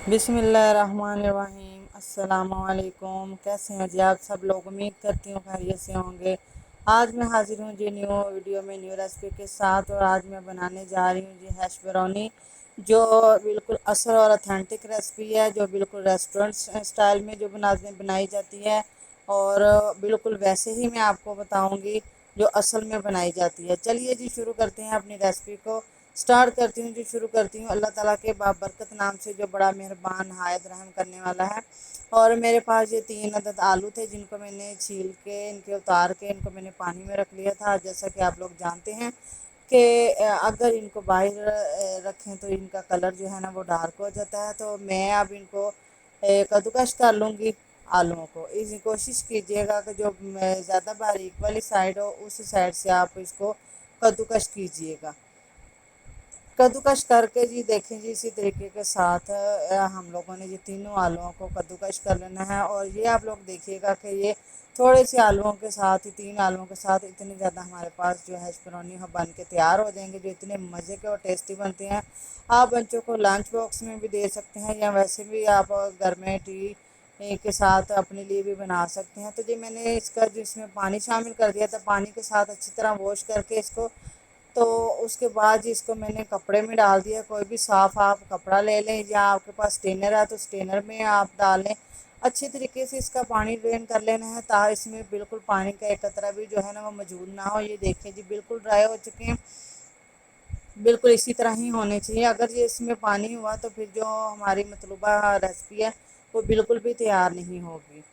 बिस्मिल्लाहिर्रहमानिर्रहीम। अस्सलाम वालेकुम। कैसे हैं जी आप सब लोग? उम्मीद करती हूँ खैरियत से होंगे। आज मैं हाजिर हूँ जी न्यू वीडियो में न्यू रेसिपी के साथ, और आज मैं बनाने जा रही हूँ जी हैश ब्राउनी, जो बिल्कुल असल और अथेंटिक रेसिपी है, जो बिल्कुल रेस्टोरेंट स्टाइल में जो बनाई जाती है, और बिल्कुल वैसे ही मैं आपको बताऊँगी जो असल में बनाई जाती है। चलिए जी शुरू करते हैं अपनी रेसिपी को। स्टार्ट करती हूँ जी, शुरू करती हूँ अल्लाह ताला के बाबरकत नाम से, जो बड़ा मेहरबान नहायत रहम करने वाला है। और मेरे पास ये 3 अदद आलू थे, जिनको मैंने छील के, इनके उतार के, इनको मैंने पानी में रख लिया था। जैसा कि आप लोग जानते हैं कि अगर इनको बाहर रखें तो इनका कलर जो है ना वो डार्क हो जाता है। तो मैं अब इनको कद्दूकश कर लूँगी आलूओं को। इस कोशिश कीजिएगा कि जो ज़्यादा बारीक वाली साइड हो, उस साइड से आप इसको कद्दूकश कीजिएगा। कद्दूकश करके जी देखें जी, इसी तरीके के साथ हम लोगों ने ये तीनों आलूओं को कद्दूकश कर लेना है। और ये आप लोग देखिएगा कि ये थोड़े से आलूओं के साथ ही, 3 आलूओं के साथ इतने ज़्यादा हमारे पास जो हैश ब्राउनी बन के तैयार हो जाएंगे, जो इतने मज़े के और टेस्टी बनते हैं। आप बच्चों को लंच बॉक्स में भी दे सकते हैं, या वैसे भी आप घर में टी के साथ अपने लिए भी बना सकते हैं। तो जी मैंने इसका जो इसमें पानी शामिल कर दिया था, पानी के साथ अच्छी तरह वॉश करके इसको, तो उसके बाद इसको मैंने कपड़े में डाल दिया। कोई भी साफ़ आप कपड़ा ले लें, या आपके पास स्टेनर है तो स्टेनर में आप डालें। अच्छी तरीके से इसका पानी ड्रेन कर लेना है, ताकि इसमें बिल्कुल पानी का एक कतरा भी जो है ना वो मौजूद ना हो। ये देखिए जी बिल्कुल ड्राई हो चुके हैं, बिल्कुल इसी तरह ही होने चाहिए। अगर ये इसमें पानी हुआ तो फिर जो हमारी मतलूबा रेसिपी है वो बिल्कुल भी तैयार नहीं होगी।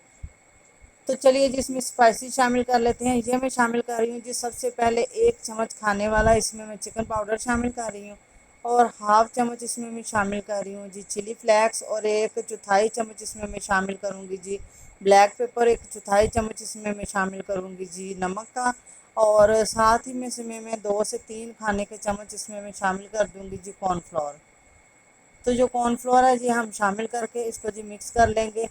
तो चलिए जी इसमें स्पाइसी शामिल कर लेते हैं। ये मैं शामिल कर रही हूँ जी, सबसे पहले 1 चम्मच खाने वाला इसमें मैं चिकन पाउडर शामिल कर रही हूँ, और हाफ चम्मच इसमें मैं शामिल कर रही हूँ जी चिली फ्लेक्स, और 1/4 चम्मच इसमें मैं शामिल करूँगी जी ब्लैक पेपर, 1/4 चम्मच इसमें मैं शामिल करूँगी जी नमक का, और साथ ही में इसमें मैं 2 से 3 खाने के चम्मच इसमें मैं शामिल कर दूँगी जी कॉर्नफ्लोर। तो जो कॉर्नफ्लोर है जी हम शामिल करके इसको जी मिक्स कर लेंगे।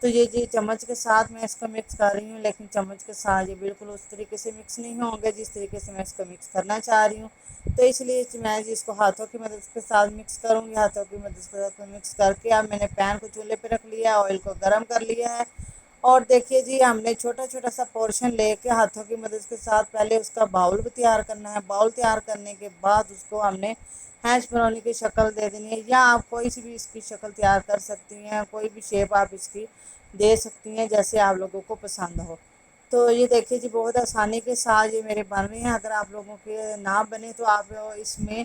तो ये जी चम्मच के साथ मैं इसको मिक्स कर रही हूँ, लेकिन चम्मच के साथ ये बिल्कुल उस तरीके से मिक्स नहीं होंगे जिस तरीके से मैं इसको मिक्स करना चाह रही हूँ। तो इसलिए मैं जी इसको हाथों की मदद के साथ मिक्स करूँगी। हाथों की मदद के साथ मिक्स करके अब मैंने पैन को चूल्हे पे रख लिया, ऑयल को गर्म कर लिया है। और देखिए जी हमने छोटा छोटा सा पोर्शन लेके हाथों की मदद के साथ पहले उसका बाउल भी तैयार करना है। बाउल तैयार करने के बाद उसको हमने हैश ब्राउनी की शक्ल दे देनी है, या आप कोई सी भी इसकी शक्ल तैयार कर सकती हैं, कोई भी शेप आप इसकी दे सकती हैं जैसे आप लोगों को पसंद हो। तो ये देखिए जी बहुत आसानी के साथ ये मेरे बन रहे हैं। अगर आप लोगों के ना बने तो आप इसमें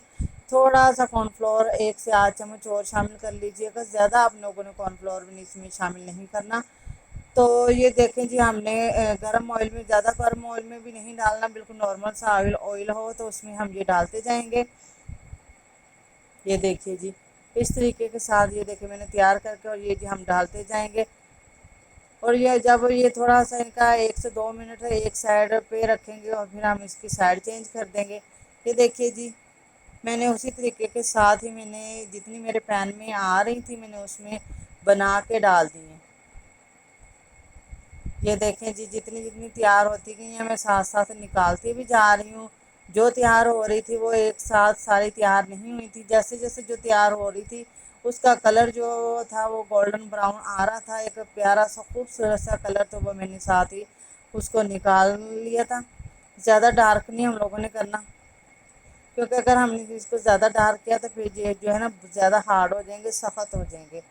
थोड़ा सा कॉर्नफ्लोर 1 से 8 चम्मच और शामिल कर लीजिएगा। ज़्यादा आप लोगों ने कॉर्नफ्लोर भी इसमें शामिल नहीं करना। तो ये देखें जी हमने गर्म ऑयल में, ज़्यादा गर्म ऑयल में भी नहीं डालना, बिल्कुल नॉर्मल सा ऑयल ऑयल हो तो उसमें हम ये डालते जाएंगे। ये देखिए जी इस तरीके के साथ ये देखिए मैंने तैयार करके, और ये जी हम डालते जाएंगे। और ये जब ये थोड़ा सा इनका 1 से 2 मिनट एक साइड पे रखेंगे, और फिर हम इसकी साइड चेंज कर देंगे। ये देखिए जी मैंने उसी तरीके के साथ ही मैंने जितनी मेरे पैन में आ रही थी मैंने उसमें बना के डाल दी हैं। ये देखें जी जितनी जितनी तैयार होती गई हैं मैं साथ साथ निकालती भी जा रही हूँ। जो तैयार हो रही थी वो एक साथ सारी तैयार नहीं हुई थी। जैसे जैसे जो तैयार हो रही थी उसका कलर जो था वो गोल्डन ब्राउन आ रहा था, एक प्यारा सा खूबसूरत सा कलर, तो वो मैंने साथ ही उसको निकाल लिया था। ज़्यादा डार्क नहीं हम लोगों ने करना, क्योंकि अगर हमने इसको ज़्यादा डार्क किया तो फिर ये जो है ना ज़्यादा हार्ड हो जाएंगे, सख्त हो जाएंगे।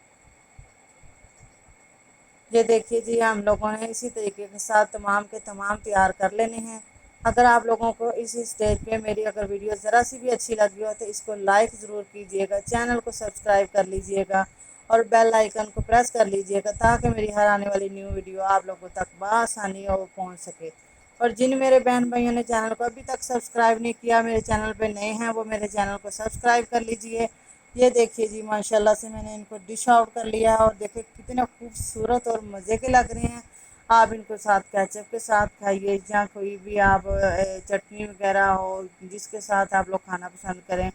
ये देखिए जी हम लोगों ने इसी तरीके के साथ तमाम के तमाम तैयार कर लेने हैं। अगर आप लोगों को इस स्टेज पे मेरी अगर वीडियो ज़रा सी भी अच्छी लगी हो तो इसको लाइक ज़रूर कीजिएगा, चैनल को सब्सक्राइब कर लीजिएगा, और बेल आइकन को प्रेस कर लीजिएगा, ताकि मेरी हर आने वाली न्यू वीडियो आप लोगों तक बआसानी वो पहुँच सके। और जिन मेरे बहन भाइयों ने चैनल को अभी तक सब्सक्राइब नहीं किया, मेरे चैनल पे नए हैं, वो मेरे चैनल को सब्सक्राइब कर लीजिए। ये देखिए जी माशाल्लाह से मैंने इनको डिश आउट कर लिया है, और देखिए कितने खूबसूरत और मज़े के लग रहे हैं। आप इनको साथ केचप के साथ खाइए, या कोई भी आप चटनी वगैरह हो जिसके साथ आप लोग खाना पसंद करें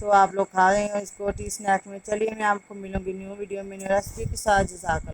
तो आप लोग खा रहे हैं इसको टी स्नैक में। चलिए मैं आपको मिलूँगी न्यू वीडियो में न्यू रेसिपी के साथ। जज़ाकल्लाह।